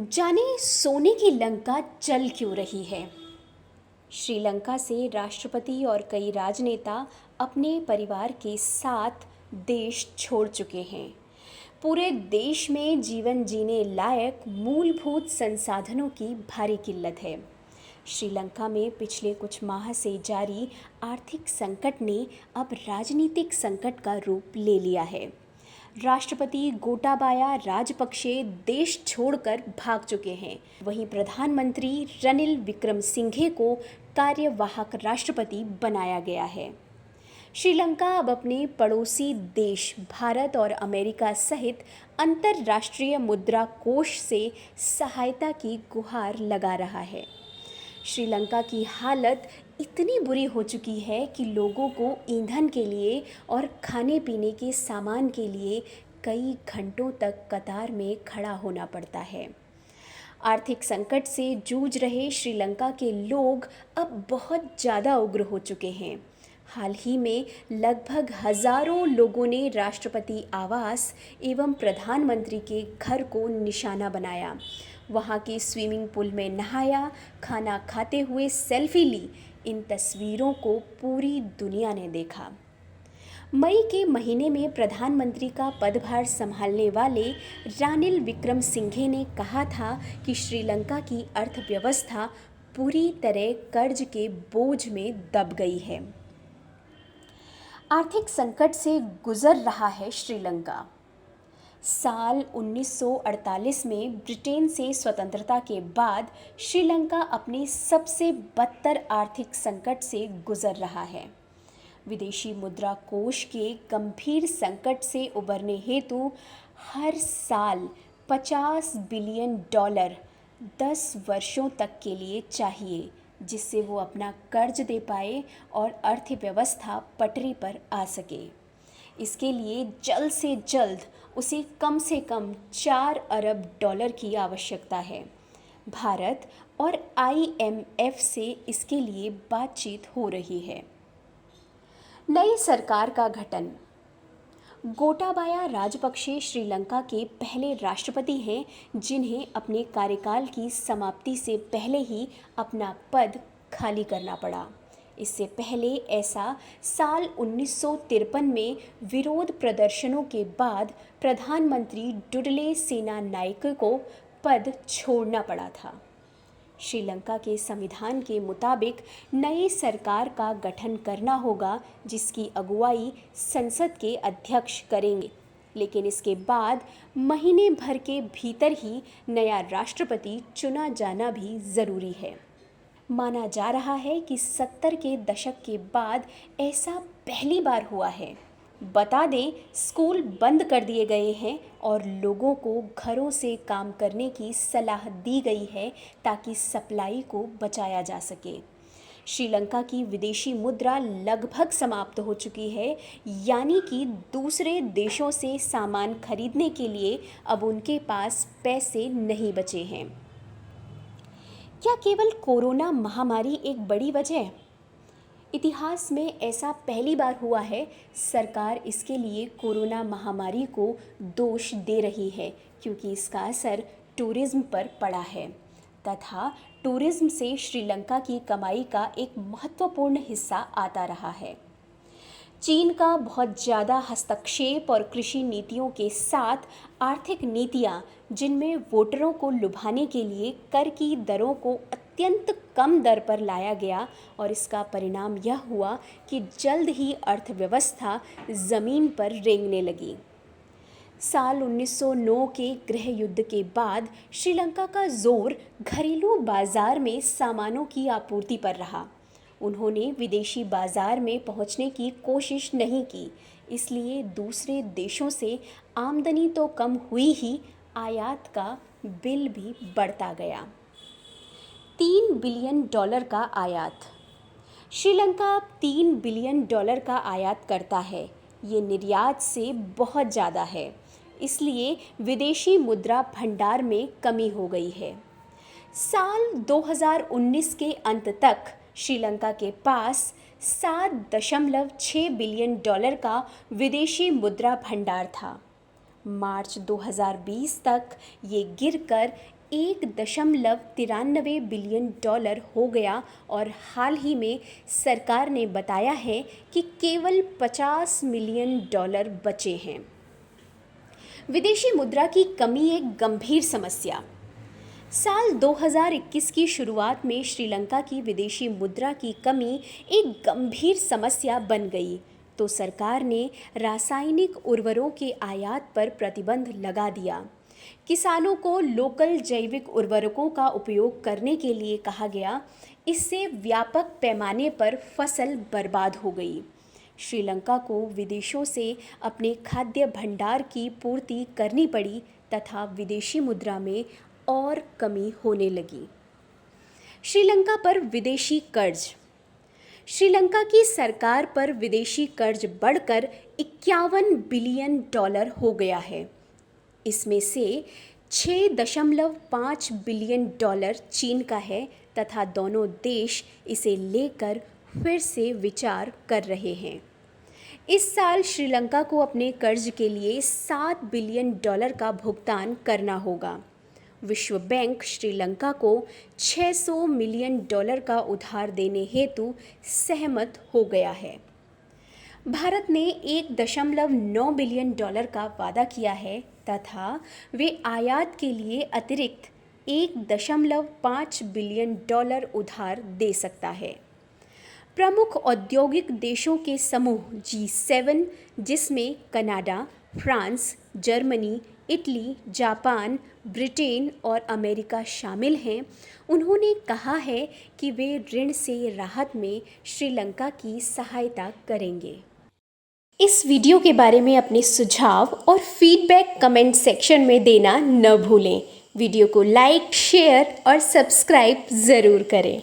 जाने सोने की लंका जल क्यों रही है। श्रीलंका से राष्ट्रपति और कई राजनेता अपने परिवार के साथ देश छोड़ चुके हैं। पूरे देश में जीवन जीने लायक मूलभूत संसाधनों की भारी किल्लत है। श्रीलंका में पिछले कुछ माह से जारी आर्थिक संकट ने अब राजनीतिक संकट का रूप ले लिया है। राष्ट्रपति गोटाबाया राजपक्षे देश छोड़कर भाग चुके हैं। वहीं प्रधानमंत्री रनिल विक्रमसिंघे को कार्यवाहक राष्ट्रपति बनाया गया है। श्रीलंका अब अपने पड़ोसी देश भारत और अमेरिका सहित अंतर्राष्ट्रीय मुद्रा कोष से सहायता की गुहार लगा रहा है। श्रीलंका की हालत इतनी बुरी हो चुकी है कि लोगों को ईंधन के लिए और खाने पीने के सामान के लिए कई घंटों तक कतार में खड़ा होना पड़ता है। आर्थिक संकट से जूझ रहे श्रीलंका के लोग अब बहुत ज़्यादा उग्र हो चुके हैं। हाल ही में लगभग हजारों लोगों ने राष्ट्रपति आवास एवं प्रधानमंत्री के घर को निशाना बनाया, वहां के स्विमिंग पूल में नहाया, खाना खाते हुए सेल्फी ली। इन तस्वीरों को पूरी दुनिया ने देखा। मई के महीने में प्रधानमंत्री का पदभार संभालने वाले रानिल विक्रमसिंघे ने कहा था कि श्रीलंका की अर्थव्यवस्था पूरी तरह कर्ज के बोझ में दब गई है। आर्थिक संकट से गुजर रहा है श्रीलंका। साल 1948 में ब्रिटेन से स्वतंत्रता के बाद श्रीलंका अपने सबसे बदतर आर्थिक संकट से गुजर रहा है। विदेशी मुद्रा कोष के गंभीर संकट से उबरने हेतु हर साल 50 बिलियन डॉलर 10 वर्षों तक के लिए चाहिए, जिससे वो अपना कर्ज दे पाए और अर्थव्यवस्था पटरी पर आ सके। इसके लिए जल्द से जल्द उसे कम से कम 4 अरब डॉलर की आवश्यकता है। भारत और IMF से इसके लिए बातचीत हो रही है। नई सरकार का गठन। गोटाबाया राजपक्षे श्रीलंका के पहले राष्ट्रपति हैं जिन्हें अपने कार्यकाल की समाप्ति से पहले ही अपना पद खाली करना पड़ा। इससे पहले ऐसा साल 1953 में विरोध प्रदर्शनों के बाद प्रधानमंत्री डुडले सेनानायके को पद छोड़ना पड़ा था। श्रीलंका के संविधान के मुताबिक नई सरकार का गठन करना होगा, जिसकी अगुवाई संसद के अध्यक्ष करेंगे, लेकिन इसके बाद महीने भर के भीतर ही नया राष्ट्रपति चुना जाना भी ज़रूरी है। माना जा रहा है कि 70 के दशक के बाद ऐसा पहली बार हुआ है। बता दें, स्कूल बंद कर दिए गए हैं और लोगों को घरों से काम करने की सलाह दी गई है ताकि सप्लाई को बचाया जा सके। श्रीलंका की विदेशी मुद्रा लगभग समाप्त हो चुकी है, यानी कि दूसरे देशों से सामान खरीदने के लिए अब उनके पास पैसे नहीं बचे हैं। क्या केवल कोरोना महामारी एक बड़ी वजह? इतिहास में ऐसा पहली बार हुआ है। सरकार इसके लिए कोरोना महामारी को दोष दे रही है क्योंकि इसका असर टूरिज्म पर पड़ा है तथा टूरिज्म से श्रीलंका की कमाई का एक महत्वपूर्ण हिस्सा आता रहा है। चीन का बहुत ज़्यादा हस्तक्षेप और कृषि नीतियों के साथ आर्थिक नीतियां, जिनमें वोटरों को लुभाने के लिए कर की दरों को अत्यंत कम दर पर लाया गया, और इसका परिणाम यह हुआ कि जल्द ही अर्थव्यवस्था ज़मीन पर रेंगने लगी। साल 1909 के गृह युद्ध के बाद श्रीलंका का जोर घरेलू बाजार में सामानों की आपूर्ति पर रहा। उन्होंने विदेशी बाजार में पहुंचने की कोशिश नहीं की, इसलिए दूसरे देशों से आमदनी तो कम हुई ही, आयात का बिल भी बढ़ता गया। 3 बिलियन डॉलर का आयात। श्रीलंका 3 बिलियन डॉलर का आयात करता है। ये निर्यात से बहुत ज़्यादा है, इसलिए विदेशी मुद्रा भंडार में कमी हो गई है। साल 2019 के अंत तक श्रीलंका के पास 7.6 बिलियन डॉलर का विदेशी मुद्रा भंडार था। मार्च 2020 तक ये गिरकर $1.93 बिलियन हो गया और हाल ही में सरकार ने बताया है कि केवल $50 मिलियन बचे हैं। विदेशी मुद्रा की कमी एक गंभीर समस्या। साल 2021 की शुरुआत में श्रीलंका की विदेशी मुद्रा की कमी एक गंभीर समस्या बन गई तो सरकार ने रासायनिक उर्वरकों के आयात पर प्रतिबंध लगा दिया। किसानों को लोकल जैविक उर्वरकों का उपयोग करने के लिए कहा गया। इससे व्यापक पैमाने पर फसल बर्बाद हो गई। श्रीलंका को विदेशों से अपने खाद्य भंडार की पूर्ति करनी पड़ी तथा विदेशी मुद्रा में और कमी होने लगी। श्रीलंका पर विदेशी कर्ज। श्रीलंका की सरकार पर विदेशी कर्ज बढ़कर $51 बिलियन हो गया है। इसमें से $6.5 बिलियन चीन का है तथा दोनों देश इसे लेकर फिर से विचार कर रहे हैं। इस साल श्रीलंका को अपने कर्ज के लिए $7 बिलियन का भुगतान करना होगा। विश्व बैंक श्रीलंका को $600 मिलियन का उधार देने हेतु सहमत हो गया है। भारत ने $1.9 बिलियन का वादा किया है तथा वे आयात के लिए अतिरिक्त $1.5 बिलियन उधार दे सकता है। प्रमुख औद्योगिक देशों के समूह G7 जिसमें Canada, France, Germany, Italy, Japan, Britain और अमेरिका शामिल हैं, उन्होंने कहा है कि वे ऋण से राहत में श्रीलंका की सहायता करेंगे। इस वीडियो के बारे में अपने सुझाव और फीडबैक कमेंट सेक्शन में देना न भूलें। वीडियो को लाइक, शेयर और सब्सक्राइब ज़रूर करें।